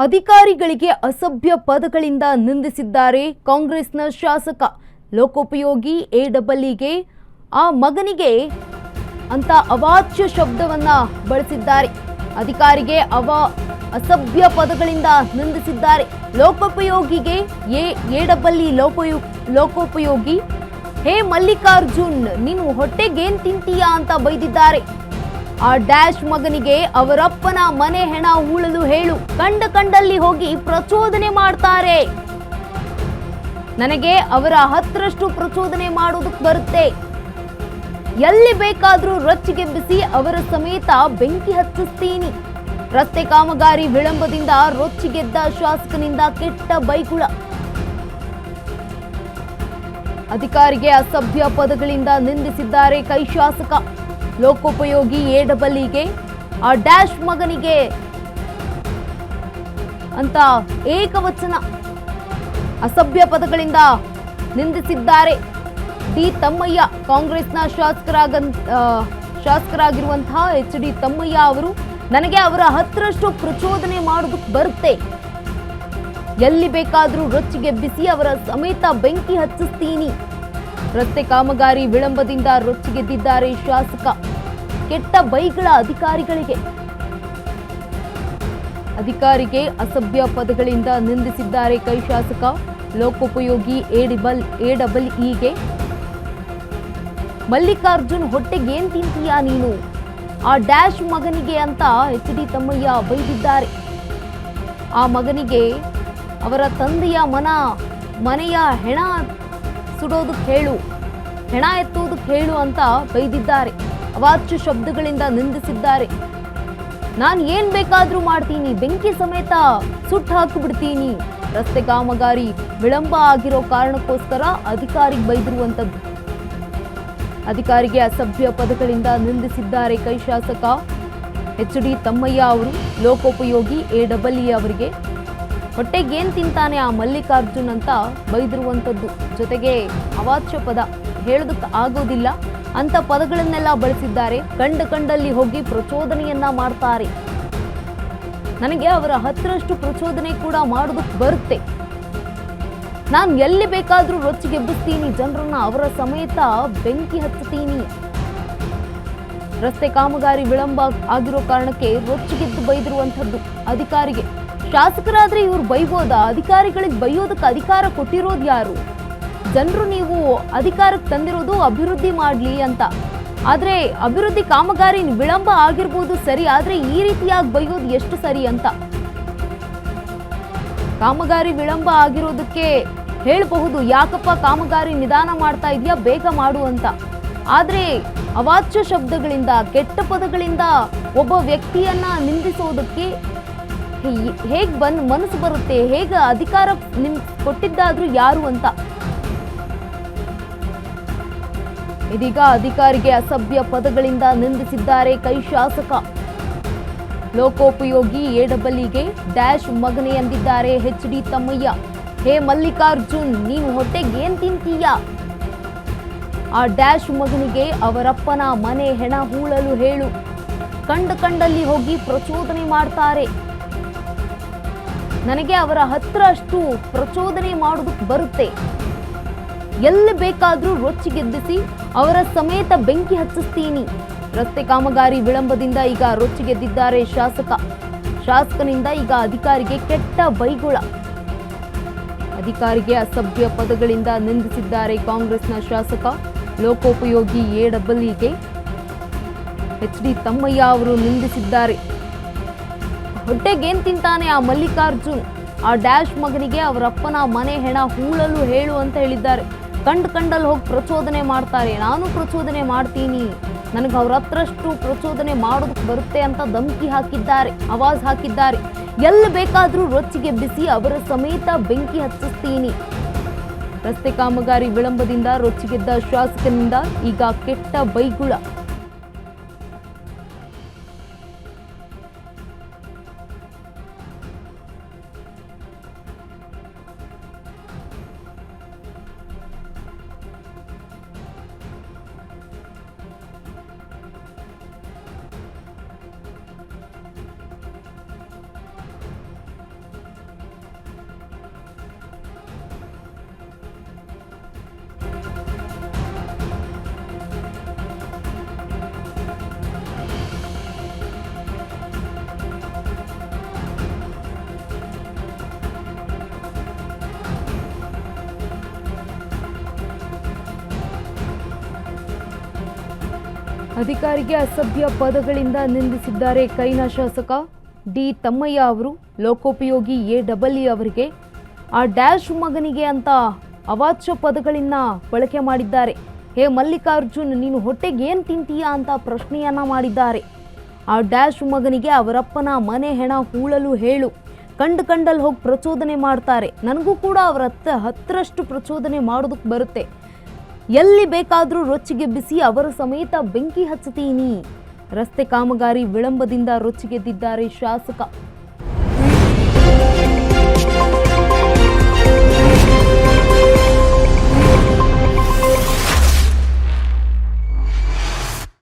ಅಧಿಕಾರಿಗಳಿಗೆ ಅಸಭ್ಯ ಪದಗಳಿಂದ ನಿಂದಿಸಿದ್ದಾರೆ ಕಾಂಗ್ರೆಸ್ನ ಶಾಸಕ. ಲೋಕೋಪಯೋಗಿ ಎಡಬಲ್ಲಿಗೆ ಆ ಮಗನಿಗೆ ಅಂತ ಅವಾಚ್ಯ ಶಬ್ದವನ್ನ ಬಳಸಿದ್ದಾರೆ. ಅಧಿಕಾರಿಗೆ ಅಸಭ್ಯ ಪದಗಳಿಂದ ನಿಂದಿಸಿದ್ದಾರೆ. ಲೋಕೋಪಯೋಗಿಗೆ ಎಡಬಲ್ಲಿ ಲೋಕೋಪಯೋಗಿ ಹೇ ಮಲ್ಲಿಕಾರ್ಜುನ್ ನೀನು ಹೊಟ್ಟೆಗೇನ್ ತಿಂತೀಯಾ ಅಂತ ಬೈದಿದ್ದಾರೆ. ಆ ಡ್ಯಾಶ್ ಮಗನಿಗೆ ಅವರಪ್ಪನ ಮನೆ ಹೆಣ ಹೂಳಲು ಹೇಳು, ಕಂಡಲ್ಲಿ ಹೋಗಿ ಪ್ರಚೋದನೆ ಮಾಡ್ತಾರೆ. ನನಗೆ ಅವರ 10ರಷ್ಟು ಪ್ರಚೋದನೆ ಮಾಡೋದಕ್ಕೆ ಬರುತ್ತೆ. ಎಲ್ಲಿ ಬೇಕಾದ್ರೂ ರೊಚ್ಚಿಗೆಬ್ಬಿಸಿ ಅವರ ಸಮೇತ ಬೆಂಕಿ ಹಚ್ಚಿಸ್ತೀನಿ. ರಸ್ತೆ ಕಾಮಗಾರಿ ವಿಳಂಬದಿಂದ ರೊಚ್ಚಿಗೆದ್ದ ಶಾಸಕನಿಂದ ಕೆಟ್ಟ ಬೈಗುಳ. ಅಧಿಕಾರಿಗೆ ಅಸಭ್ಯ ಪದಗಳಿಂದ ನಿಂದಿಸಿದ್ದಾರೆ ಕೈ ಶಾಸಕ. ಲೋಕೋಪಯೋಗಿ ಎಡಬಲ್ಲಿಗೆ ಆ ಡ್ಯಾಶ್ ಮಗನಿಗೆ ಅಂತ ಏಕವಚನ ಅಸಭ್ಯ ಪದಗಳಿಂದ ನಿಂದಿಸಿದ್ದಾರೆ. ಡಿ ತಮ್ಮಯ್ಯ ಕಾಂಗ್ರೆಸ್ನ ಶಾಸಕರಾಗಿರುವಂತಹ ಎಚ್ ಡಿ ತಮ್ಮಯ್ಯ ಅವರು, ನನಗೆ ಅವರ 10ರಷ್ಟು ಪ್ರಚೋದನೆ ಮಾಡೋದಕ್ಕೆ ಬರುತ್ತೆ. ಎಲ್ಲಿ ಬೇಕಾದ್ರೂ ರೊಚ್ಚಿಗೆಬ್ಬಿಸಿ ಅವರ ಸಮೇತ ಬೆಂಕಿ ಹಚ್ಚಿಸ್ತೀನಿ. ರಸ್ತೆ ಕಾಮಗಾರಿ ವಿಳಂಬದಿಂದ ರೊಚ್ಚಿಗೆದ್ದಿದ್ದಾರೆ ಶಾಸಕ. ಕೆಟ್ಟ ಬೈಗಳ ಅಧಿಕಾರಿಗೆ ಅಸಭ್ಯ ಪದಗಳಿಂದ ನಿಂದಿಸಿದ್ದಾರೆ ಕೈ ಶಾಸಕ. ಲೋಕೋಪಯೋಗಿ ಎಡಬಲ್ಇಗೆ ಮಲ್ಲಿಕಾರ್ಜುನ್ ಹೊಟ್ಟೆಗೇನ್ ತಿಂತೀಯಾ ನೀನು, ಆ ಡ್ಯಾಶ್ ಮಗನಿಗೆ ಅಂತ ಎಚ್ ಡಿ ತಮ್ಮಯ್ಯ ಬೈದಿದ್ದಾರೆ. ಆ ಮಗನಿಗೆ ಅವರ ತಂದೆಯ ಮನೆಯ ಹೆಣ ಸುಡೋದಕ್ಕೆ ಹೇಳು, ಹೆಣ ಎತ್ತೋದಕ್ಕೆ ಹೇಳು ಅಂತ ಬೈದಿದ್ದಾರೆ. ಅವಾಚ್ಯ ಶಬ್ದಗಳಿಂದ ನಿಂದಿಸಿದ್ದಾರೆ. ನಾನು ಏನ್ ಬೇಕಾದ್ರೂ ಮಾಡ್ತೀನಿ, ಬೆಂಕಿ ಸಮೇತ ಸುಟ್ಟು ಹಾಕಿಬಿಡ್ತೀನಿ. ರಸ್ತೆ ಕಾಮಗಾರಿ ವಿಳಂಬ ಆಗಿರೋ ಕಾರಣಕ್ಕೋಸ್ಕರ ಅಧಿಕಾರಿಗೆ ಬೈದಿರುವಂತದ್ದು. ಅಧಿಕಾರಿಗೆ ಅಸಭ್ಯ ಪದಗಳಿಂದ ನಿಂದಿಸಿದ್ದಾರೆ ಕೈ ಶಾಸಕ ಎಚ್ ಡಿ ತಮ್ಮಯ್ಯ ಅವರು. ಲೋಕೋಪಯೋಗಿ ಎಡಬಲ್ಲಿ ಅವರಿಗೆ ಹೊಟ್ಟೆಗೇನ್ ತಿಂತಾನೆ ಆ ಮಲ್ಲಿಕಾರ್ಜುನ್ ಅಂತ ಬೈದಿರುವಂತದ್ದು. ಜೊತೆಗೆ ಅವಾಚ್ಯ ಪದ ಹೇಳೋದಕ್ಕೆ ಆಗೋದಿಲ್ಲ ಅಂತ ಪದಗಳನ್ನೆಲ್ಲ ಬಳಸಿದ್ದಾರೆ. ಕಂಡಲ್ಲಿ ಹೋಗಿ ಪ್ರಚೋದನೆಯನ್ನ ಮಾಡ್ತಾರೆ. ನನಗೆ ಅವರ 10ರಷ್ಟು ಪ್ರಚೋದನೆ ಕೂಡ ಮಾಡೋದಕ್ಕೆ ಬರುತ್ತೆ. ನಾನು ಎಲ್ಲಿ ಬೇಕಾದ್ರೂ ರೊಚ್ಚಿಗೆಬ್ಬಿಸ್ತೀನಿ, ಜನರನ್ನ ಅವರ ಸಮೇತ ಬೆಂಕಿ ಹಚ್ಚುತ್ತೀನಿ. ರಸ್ತೆ ಕಾಮಗಾರಿ ವಿಳಂಬ ಆಗಿರೋ ಕಾರಣಕ್ಕೆ ರೊಚ್ಚಿಗೆದ್ದು ಬೈದಿರುವಂತದ್ದು ಅಧಿಕಾರಿಗೆ. ಶಾಸಕರಾದ್ರೆ ಇವ್ರು ಬೈಬೋದಾ? ಅಧಿಕಾರಿಗಳಿಗೆ ಬೈಯೋದಕ್ಕೆ ಅಧಿಕಾರ ಕೊಟ್ಟಿರೋದು ಯಾರು? ಜನರು ನೀವು ಅಧಿಕಾರಕ್ಕೆ ತಂದಿರೋದು ಅಭಿವೃದ್ಧಿ ಮಾಡ್ಲಿ ಅಂತ. ಆದ್ರೆ ಅಭಿವೃದ್ಧಿ ಕಾಮಗಾರಿ ವಿಳಂಬ ಆಗಿರ್ಬೋದು ಸರಿ, ಆದ್ರೆ ಈ ರೀತಿಯಾಗಿ ಬೈಯೋದು ಎಷ್ಟು ಸರಿ ಅಂತ. ಕಾಮಗಾರಿ ವಿಳಂಬ ಆಗಿರೋದಕ್ಕೆ ಹೇಳಬಹುದು, ಯಾಕಪ್ಪ ಕಾಮಗಾರಿ ನಿಧಾನ ಮಾಡ್ತಾ ಇದೆಯಾ, ಬೇಗ ಮಾಡು ಅಂತ. ಆದ್ರೆ ಅವಾಚ್ಯ ಶಬ್ದಗಳಿಂದ ಕೆಟ್ಟ ಪದಗಳಿಂದ ಒಬ್ಬ ವ್ಯಕ್ತಿಯನ್ನ ನಿಂದಿಸೋದಕ್ಕೆ ಹೇಗ್ ಮನಸ್ಸು ಬರುತ್ತೆ? ಹೇಗ ಅಧಿಕಾರ ಕೊಟ್ಟಿದ್ದಾದ್ರೂ ಯಾರು ಅಂತ. ಇದೀಗ ಅಧಿಕಾರಿಗೆ ಅಸಭ್ಯ ಪದಗಳಿಂದ ನಿಂದಿಸಿದ್ದಾರೆ ಕೈ ಶಾಸಕ. ಲೋಕೋಪಯೋಗಿ ಎಡಬಲ್ಲಿಗೆ ಡ್ಯಾಶ್ ಮಗನೆ ಎಂದಿದ್ದಾರೆ ಎಚ್ ಡಿ ತಮ್ಮಯ್ಯ. ಹೇ ಮಲ್ಲಿಕಾರ್ಜುನ್ ನೀನು ಹೊಟ್ಟೆಗೇನ್ ತಿಂತೀಯಾ, ಆ ಡ್ಯಾಶ್ ಮಗನಿಗೆ ಅವರಪ್ಪನ ಮನೆ ಹೆಣ ಹೂಳಲು ಹೇಳು, ಕಂಡಲ್ಲಿ ಹೋಗಿ ಪ್ರಚೋದನೆ ಮಾಡ್ತಾರೆ. ನನಗೆ ಅವರ 10ರಷ್ಟು ಪ್ರಚೋದನೆ ಮಾಡೋದಕ್ಕೆ ಬರುತ್ತೆ. ಎಲ್ಲಿ ಬೇಕಾದ್ರೂ ರೊಚ್ಚಿಗೆದ್ದಿಸಿ ಅವರ ಸಮೇತ ಬೆಂಕಿ ಹಚ್ಚಿಸ್ತೀನಿ. ರಸ್ತೆ ಕಾಮಗಾರಿ ವಿಳಂಬದಿಂದ ಈಗ ರೊಚ್ಚಿಗೆದ್ದಿದ್ದಾರೆ ಶಾಸಕನಿಂದ ಈಗ ಅಧಿಕಾರಿಗೆ ಕೆಟ್ಟ ಬೈಗುಳ. ಅಧಿಕಾರಿಗೆ ಅಸಭ್ಯ ಪದಗಳಿಂದ ನಿಂದಿಸಿದ್ದಾರೆ ಕಾಂಗ್ರೆಸ್ನ ಶಾಸಕ. ಲೋಕೋಪಯೋಗಿ ಎಡಬಲ್ಲಿಗೆ ಎಚ್ ಡಿ ತಮ್ಮಯ್ಯ ಅವರು ನಿಂದಿಸಿದ್ದಾರೆ. ಹೊಟ್ಟೆಗೇನ್ ತಿಂತಾನೆ ಆ ಮಲ್ಲಿಕಾರ್ಜುನ್, ಆ ಡ್ಯಾಶ್ ಮಗನಿಗೆ ಅವರಪ್ಪನ ಮನೆ ಹೆಣ ಹೂಳಲು ಹೇಳು ಅಂತ ಹೇಳಿದ್ದಾರೆ. ಕಂಡಲ್ಲಿ ಹೋಗಿ ಪ್ರಚೋದನೆ ಮಾಡ್ತಾರೆ. ನಾನು ಪ್ರಚೋದನೆ ಮಾಡ್ತೀನಿ, ನನಗೆ ಅವ್ರ 10ರಷ್ಟು ಪ್ರಚೋದನೆ ಮಾಡೋದಕ್ಕೆ ಬರುತ್ತೆ ಅಂತ ಧಮಕಿ ಹಾಕಿದ್ದಾರೆ, ಆವಾಜ್ ಹಾಕಿದ್ದಾರೆ. ಎಲ್ಲಿ ಬೇಕಾದ್ರೂ ರೊಚ್ಚಿಗೆಬ್ಬಿಸಿ ಅವರ ಸಮೇತ ಬೆಂಕಿ ಹಚ್ಚಿಸ್ತೀನಿ. ರಸ್ತೆ ಕಾಮಗಾರಿ ವಿಳಂಬದಿಂದ ರೊಚ್ಚಿಗೆದ್ದ ಶಾಸಕನಿಂದ ಈಗ ಕೆಟ್ಟ ಬೈಗುಳ. ಅಧಿಕಾರಿಗೆ ಅಸಭ್ಯ ಪದಗಳಿಂದ ನಿಂದಿಸಿದ್ದಾರೆ ಕೈನ ಶಾಸಕ ಡಿ ತಮ್ಮಯ್ಯ ಅವರು. ಲೋಕೋಪಯೋಗಿ ಎ ಅವರಿಗೆ ಆ ಡ್ಯಾಶ್ ಮಗನಿಗೆ ಅಂತ ಅವಾಚ್ಯ ಪದಗಳನ್ನ ಬಳಕೆ ಮಾಡಿದ್ದಾರೆ. ಹೇ ಮಲ್ಲಿಕಾರ್ಜುನ್, ನೀನು ಹೊಟ್ಟೆಗೆ ಏನು ತಿಂತೀಯಾ ಅಂತ ಪ್ರಶ್ನೆಯನ್ನ ಮಾಡಿದ್ದಾರೆ. ಆ ಡ್ಯಾಶ್ ಮಗನಿಗೆ ಅವರಪ್ಪನ ಮನೆ ಹೆಣ ಹೂಳಲು ಹೇಳು, ಕಂಡಲ್ಲಿ ಹೋಗಿ ಪ್ರಚೋದನೆ ಮಾಡ್ತಾರೆ. ನನಗೂ ಕೂಡ ಅವರ ಹತ್ತರಷ್ಟು ಪ್ರಚೋದನೆ ಮಾಡೋದಕ್ಕೆ ಬರುತ್ತೆ. ಎಲ್ಲಿ ಬೇಕಾದರೂ ರೊಚ್ಚಿಗೆಬ್ಬಿಸಿ ಅವರ ಸಮೇತ ಬೆಂಕಿ ಹಚ್ಚುತ್ತೀನಿ. ರಸ್ತೆ ಕಾಮಗಾರಿ ವಿಳಂಬದಿಂದ ರೊಚ್ಚಿಗೆದ್ದಿದ್ದಾರೆ ಶಾಸಕ.